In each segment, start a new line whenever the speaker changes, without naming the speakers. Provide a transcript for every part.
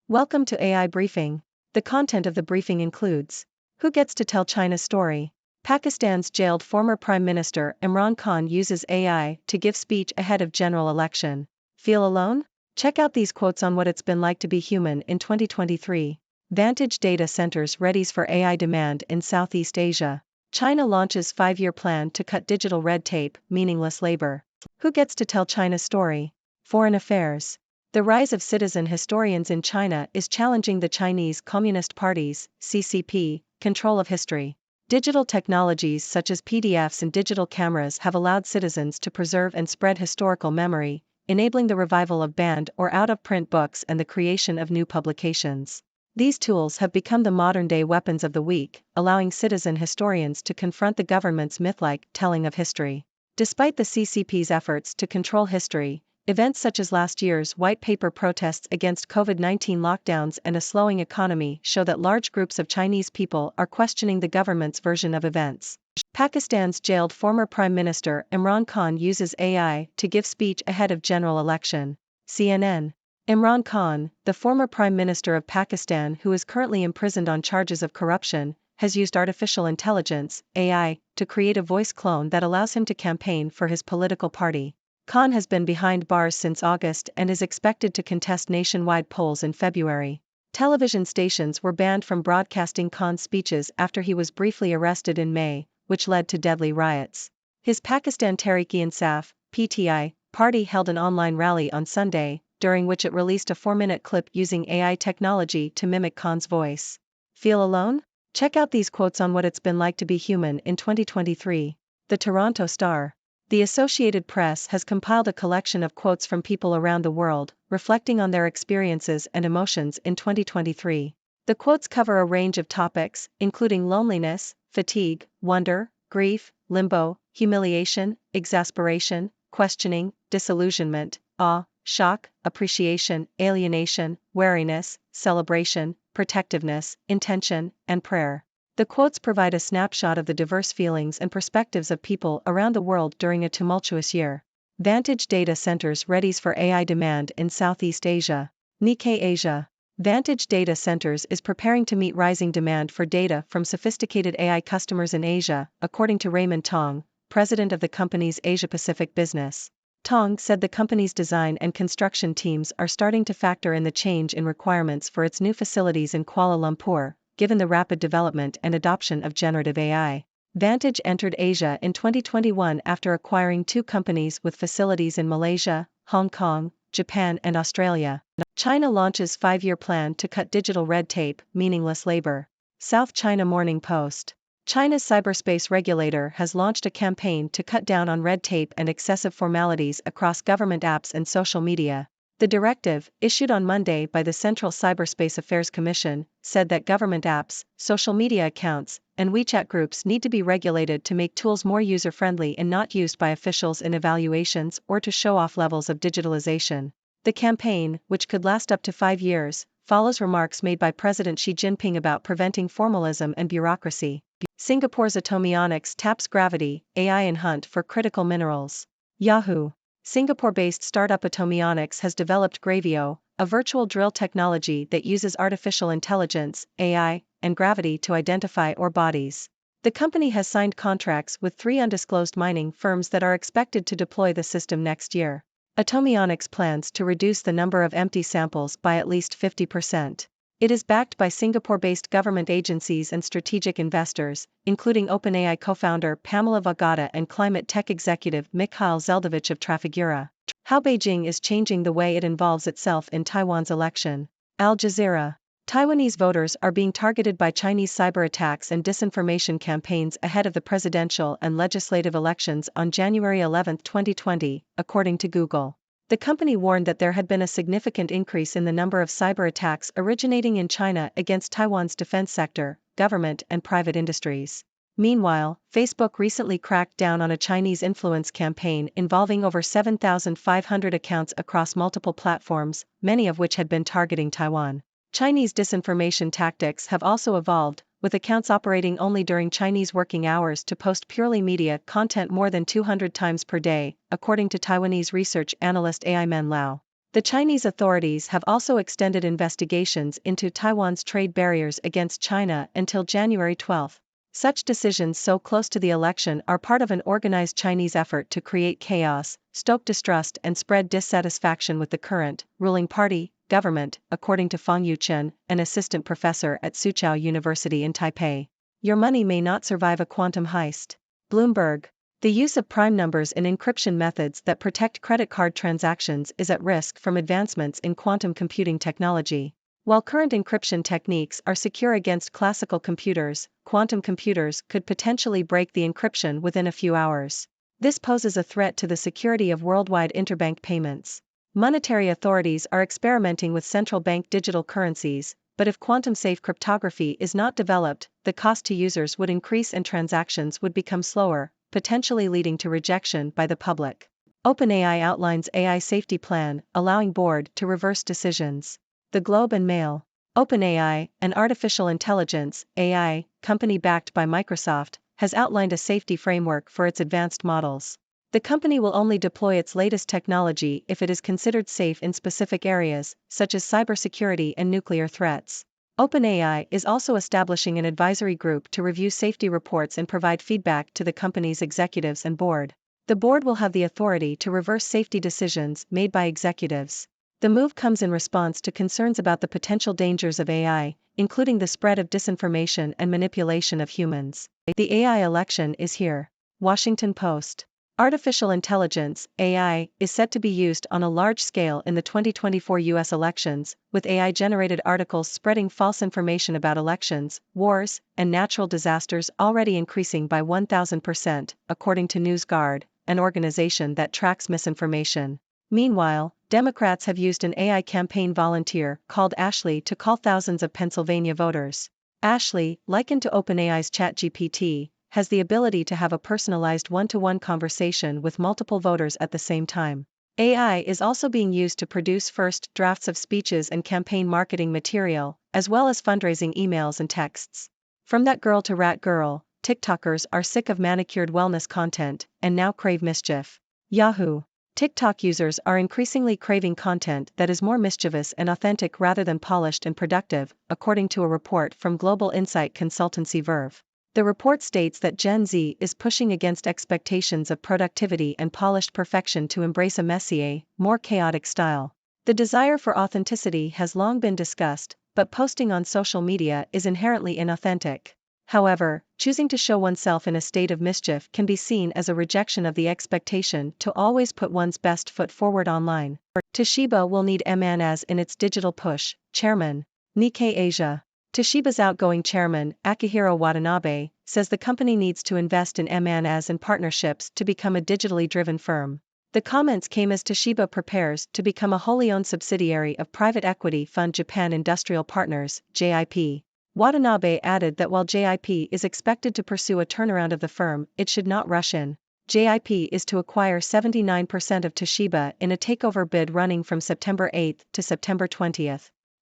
Welcome to AI Briefing. The content of the briefing includes: who gets to tell China's story? Pakistan's jailed former Prime Minister Imran Khan uses AI to give speech ahead of general election. Feel alone? Check out these quotes on what it's been like to be human in 2023. Vantage Data Centers readies for AI demand in Southeast Asia. China launches 5-year plan to cut digital red tape, meaningless labor. Who gets to tell China's story? Foreign Affairs. The rise of citizen historians in China is challenging the Chinese Communist Party's (CCP) control of history. Digital technologies such as PDFs and digital cameras have allowed citizens to preserve and spread historical memory, enabling the revival of banned or out-of-print books and the creation of new publications. These tools have become the modern-day weapons of the weak, allowing citizen historians to confront the government's myth-like telling of history. Despite the CCP's efforts to control history, events such as last year's white paper protests against COVID-19 lockdowns and a slowing economy show that large groups of Chinese people are questioning the government's version of events. Pakistan's jailed former Prime Minister Imran Khan uses AI to give speech ahead of general election. CNN. Imran Khan, the former Prime Minister of Pakistan who is currently imprisoned on charges of corruption, has used artificial intelligence, AI, to create a voice clone that allows him to campaign for his political party. Khan has been behind bars since August and is expected to contest nationwide polls in February. Television stations were banned from broadcasting Khan's speeches after he was briefly arrested in May, which led to deadly riots. His Pakistan Tehreek-e-Insaf (PTI) party held an online rally on Sunday, during which it released a 4-minute clip using AI technology to mimic Khan's voice. Feel alone? Check out these quotes on what it's been like to be human in 2023. The Toronto Star. The Associated Press has compiled a collection of quotes from people around the world, reflecting on their experiences and emotions in 2023. The quotes cover a range of topics, including loneliness, fatigue, wonder, grief, limbo, humiliation, exasperation, questioning, disillusionment, awe, shock, appreciation, alienation, wariness, celebration, protectiveness, intention, and prayer. The quotes provide a snapshot of the diverse feelings and perspectives of people around the world during a tumultuous year. Vantage Data Centers readies for AI demand in Southeast Asia. Nikkei Asia. Vantage Data Centers is preparing to meet rising demand for data from sophisticated AI customers in Asia, according to Raymond Tong, president of the company's Asia-Pacific business. Tong said the company's design and construction teams are starting to factor in the change in requirements for its new facilities in Kuala Lumpur, given the rapid development and adoption of generative AI. Vantage entered Asia in 2021 after acquiring 2 companies with facilities in Malaysia, Hong Kong, Japan and Australia. China launches 5-year plan to cut digital red tape, meaningless labor. South China Morning Post. China's cyberspace regulator has launched a campaign to cut down on red tape and excessive formalities across government apps and social media. The directive, issued on Monday by the Central Cyberspace Affairs Commission, said that government apps, social media accounts, and WeChat groups need to be regulated to make tools more user-friendly and not used by officials in evaluations or to show off levels of digitalization. The campaign, which could last up to 5 years, follows remarks made by President Xi Jinping about preventing formalism and bureaucracy. Singapore's Atomionics taps gravity, AI in hunt for critical minerals. Yahoo! Singapore-based startup Atomionics has developed Gravio, a virtual drill technology that uses artificial intelligence, AI, and gravity to identify ore bodies. The company has signed contracts with 3 undisclosed mining firms that are expected to deploy the system next year. Atomionics plans to reduce the number of empty samples by at least 50%. It is backed by Singapore-based government agencies and strategic investors, including OpenAI co-founder Pamela Vagata and climate tech executive Mikhail Zeldovich of Trafigura. How Beijing is changing the way it involves itself in Taiwan's election. Al Jazeera. Taiwanese voters are being targeted by Chinese cyber attacks and disinformation campaigns ahead of the presidential and legislative elections on January 11, 2020, according to Google. The company warned that there had been a significant increase in the number of cyber attacks originating in China against Taiwan's defense sector, government and private industries. Meanwhile, Facebook recently cracked down on a Chinese influence campaign involving over 7,500 accounts across multiple platforms, many of which had been targeting Taiwan. Chinese disinformation tactics have also evolved, with accounts operating only during Chinese working hours to post purely media content more than 200 times per day, according to Taiwanese research analyst Ai Men Lau. The Chinese authorities have also extended investigations into Taiwan's trade barriers against China until January 12. Such decisions so close to the election are part of an organized Chinese effort to create chaos, stoke distrust and spread dissatisfaction with the current, ruling party, government, according to Fang Yuchen, an assistant professor at Soochow University in Taipei. Your money may not survive a quantum heist. Bloomberg. The use of prime numbers in encryption methods that protect credit card transactions is at risk from advancements in quantum computing technology. While current encryption techniques are secure against classical computers, quantum computers could potentially break the encryption within a few hours. This poses a threat to the security of worldwide interbank payments. Monetary authorities are experimenting with central bank digital currencies, but if quantum-safe cryptography is not developed, the cost to users would increase and transactions would become slower, potentially leading to rejection by the public. OpenAI outlines AI safety plan, allowing board to reverse decisions. The Globe and Mail. OpenAI, an artificial intelligence (AI) company backed by Microsoft, has outlined a safety framework for its advanced models. The company will only deploy its latest technology if it is considered safe in specific areas, such as cybersecurity and nuclear threats. OpenAI is also establishing an advisory group to review safety reports and provide feedback to the company's executives and board. The board will have the authority to reverse safety decisions made by executives. The move comes in response to concerns about the potential dangers of AI, including the spread of disinformation and manipulation of humans. The AI election is here. Washington Post. Artificial intelligence, AI, is set to be used on a large scale in the 2024 U.S. elections, with AI-generated articles spreading false information about elections, wars, and natural disasters already increasing by 1,000%, according to NewsGuard, an organization that tracks misinformation. Meanwhile, Democrats have used an AI campaign volunteer called Ashley to call thousands of Pennsylvania voters. Ashley, likened to OpenAI's ChatGPT, has the ability to have a personalized one-to-one conversation with multiple voters at the same time. AI is also being used to produce first drafts of speeches and campaign marketing material, as well as fundraising emails and texts. From that girl to rat girl, TikTokers are sick of manicured wellness content and now crave mischief. Yahoo! TikTok users are increasingly craving content that is more mischievous and authentic rather than polished and productive, according to a report from global insight consultancy Verve. The report states that Gen Z is pushing against expectations of productivity and polished perfection to embrace a messier, more chaotic style. The desire for authenticity has long been discussed, but posting on social media is inherently inauthentic. However, choosing to show oneself in a state of mischief can be seen as a rejection of the expectation to always put one's best foot forward online. Toshiba will need M&As in its digital push, Chairman. Nikkei Asia. Toshiba's outgoing chairman, Akihiro Watanabe, says the company needs to invest in M&As and partnerships to become a digitally driven firm. The comments came as Toshiba prepares to become a wholly owned subsidiary of private equity fund Japan Industrial Partners, JIP. Watanabe added that while JIP is expected to pursue a turnaround of the firm, it should not rush in. JIP is to acquire 79% of Toshiba in a takeover bid running from September 8 to September 20.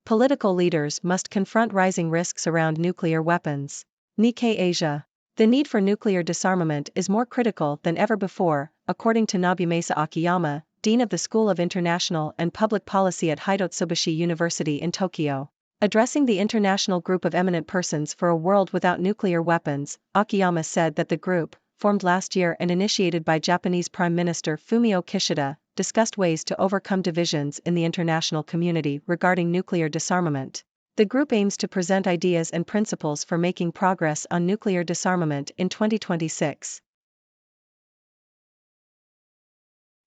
Political leaders must confront rising risks around nuclear weapons. Nikkei Asia. The need for nuclear disarmament is more critical than ever before, according to Nobumasa Akiyama, Dean of the School of International and Public Policy at Hitotsubashi University in Tokyo. Addressing the international group of eminent persons for a world without nuclear weapons, Akiyama said that the group, formed last year and initiated by Japanese Prime Minister Fumio Kishida, discussed ways to overcome divisions in the international community regarding nuclear disarmament. The group aims to present ideas and principles for making progress on nuclear disarmament in 2026.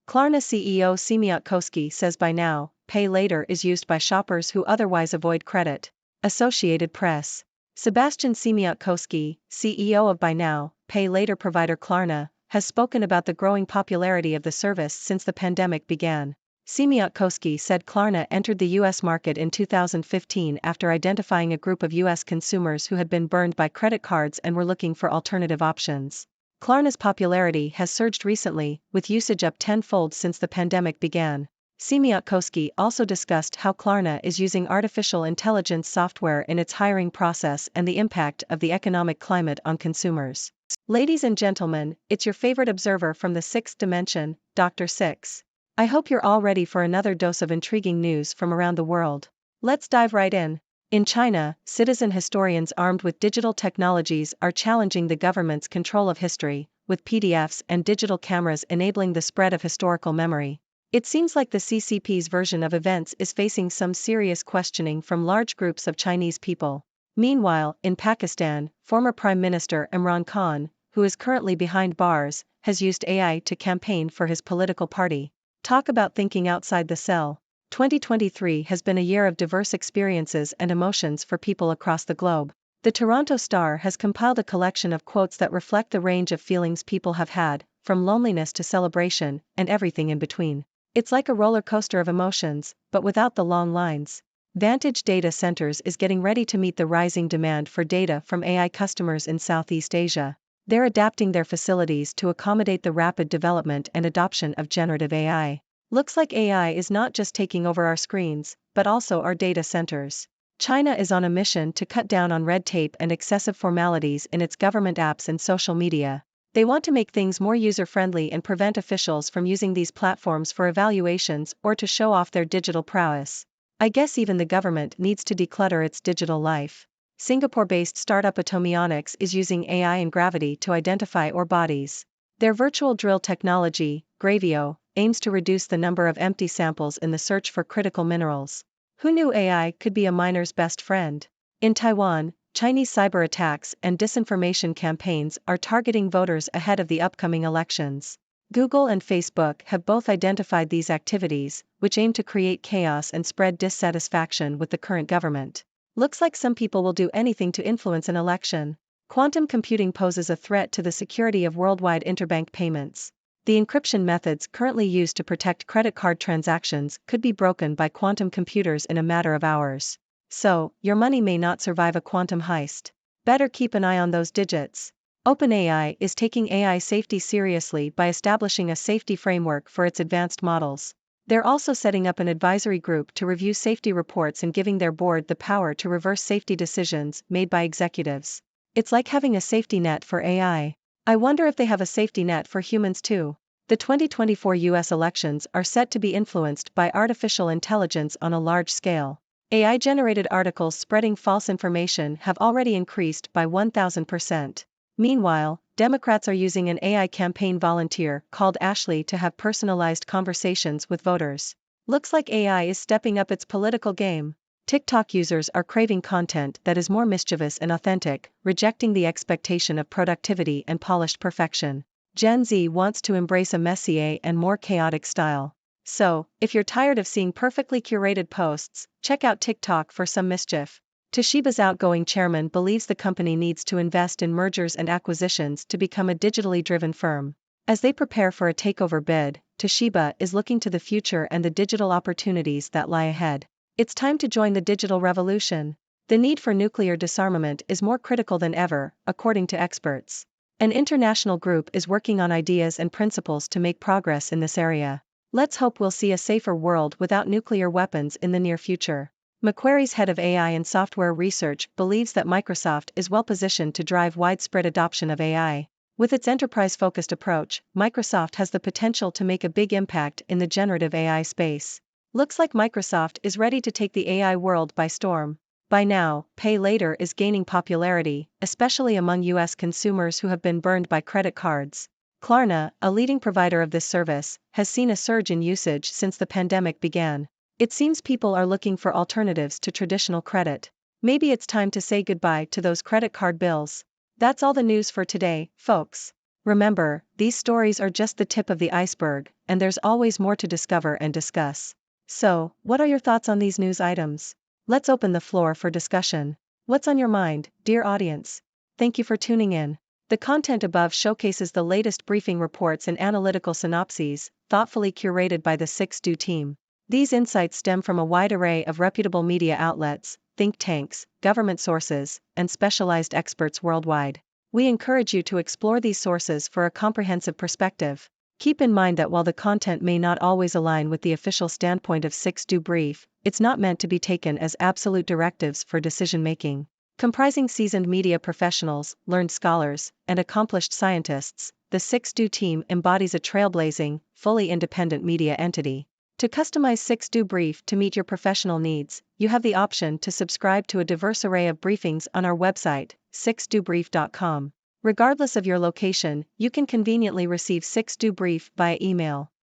Klarna CEO Simeon Koski says buy now, pay later is used by shoppers who otherwise avoid credit. Associated Press. Sebastian Siemiatkowski, CEO of buy now, pay later provider Klarna, has spoken about the growing popularity of the service since the pandemic began. Siemiatkowski said Klarna entered the U.S. market in 2015 after identifying a group of U.S. consumers who had been burned by credit cards and were looking for alternative options. Klarna's popularity has surged recently, with usage up tenfold since the pandemic began. Siemiatkowski also discussed how Klarna is using artificial intelligence software in its hiring process and the impact of the economic climate on consumers. Ladies and gentlemen, it's your favorite observer from the sixth dimension, Dr. Six. I hope you're all ready for another dose of intriguing news from around the world. Let's dive right in. In China, citizen historians armed with digital technologies are challenging the government's control of history, with PDFs and digital cameras enabling the spread of historical memory. It seems like the CCP's version of events is facing some serious questioning from large groups of Chinese people. Meanwhile, in Pakistan, former Prime Minister Imran Khan, who is currently behind bars, has used AI to campaign for his political party. Talk about thinking outside the cell. 2023 has been a year of diverse experiences and emotions for people across the globe. The Toronto Star has compiled a collection of quotes that reflect the range of feelings people have had, from loneliness to celebration, and everything in between. It's like a roller coaster of emotions, but without the long lines. Vantage Data Centers is getting ready to meet the rising demand for data from AI customers in Southeast Asia. They're adapting their facilities to accommodate the rapid development and adoption of generative AI. Looks like AI is not just taking over our screens, but also our data centers. China is on a mission to cut down on red tape and excessive formalities in its government apps and social media. They want to make things more user-friendly and prevent officials from using these platforms for evaluations or to show off their digital prowess. I guess even the government needs to declutter its digital life. Singapore-based startup Atomionics is using AI and gravity to identify ore bodies. Their virtual drill technology, Gravio, aims to reduce the number of empty samples in the search for critical minerals. Who knew AI could be a miner's best friend? In Taiwan, Chinese cyber attacks and disinformation campaigns are targeting voters ahead of the upcoming elections. Google and Facebook have both identified these activities, which aim to create chaos and spread dissatisfaction with the current government. Looks like some people will do anything to influence an election. Quantum computing poses a threat to the security of worldwide interbank payments. The encryption methods currently used to protect credit card transactions could be broken by quantum computers in a matter of hours. So, your money may not survive a quantum heist. Better keep an eye on those digits. OpenAI is taking AI safety seriously by establishing a safety framework for its advanced models. They're also setting up an advisory group to review safety reports and giving their board the power to reverse safety decisions made by executives. It's like having a safety net for AI. I wonder if they have a safety net for humans too. The 2024 US elections are set to be influenced by artificial intelligence on a large scale. AI-generated articles spreading false information have already increased by 1,000%. Meanwhile, Democrats are using an AI campaign volunteer called Ashley to have personalized conversations with voters. Looks like AI is stepping up its political game. TikTok users are craving content that is more mischievous and authentic, rejecting the expectation of productivity and polished perfection. Gen Z wants to embrace a messier and more chaotic style. So, if you're tired of seeing perfectly curated posts, check out TikTok for some mischief. Toshiba's outgoing chairman believes the company needs to invest in mergers and acquisitions to become a digitally driven firm. As they prepare for a takeover bid, Toshiba is looking to the future and the digital opportunities that lie ahead. It's time to join the digital revolution. The need for nuclear disarmament is more critical than ever, according to experts. An international group is working on ideas and principles to make progress in this area. Let's hope we'll see a safer world without nuclear weapons in the near future. Macquarie's head of AI and software research believes that Microsoft is well positioned to drive widespread adoption of AI. With its enterprise-focused approach, Microsoft has the potential to make a big impact in the generative AI space. Looks like Microsoft is ready to take the AI world by storm. By now, pay later is gaining popularity, especially among US consumers who have been burned by credit cards. Klarna, a leading provider of this service, has seen a surge in usage since the pandemic began. It seems people are looking for alternatives to traditional credit. Maybe it's time to say goodbye to those credit card bills. That's all the news for today, folks. Remember, these stories are just the tip of the iceberg, and there's always more to discover and discuss. So, what are your thoughts on these news items? Let's open the floor for discussion. What's on your mind, dear audience? Thank you for tuning in. The content above showcases the latest briefing reports and analytical synopses, thoughtfully curated by the 6Do team. These insights stem from a wide array of reputable media outlets, think tanks, government sources, and specialized experts worldwide. We encourage you to explore these sources for a comprehensive perspective. Keep in mind that while the content may not always align with the official standpoint of 6Do Brief, it's not meant to be taken as absolute directives for decision-making. Comprising seasoned media professionals, learned scholars, and accomplished scientists, the 6Do team embodies a trailblazing, fully independent media entity. To customize 6Do Brief to meet your professional needs, you have the option to subscribe to a diverse array of briefings on our website, 6dobrief.com. Regardless of your location, you can conveniently receive 6Do Brief via email.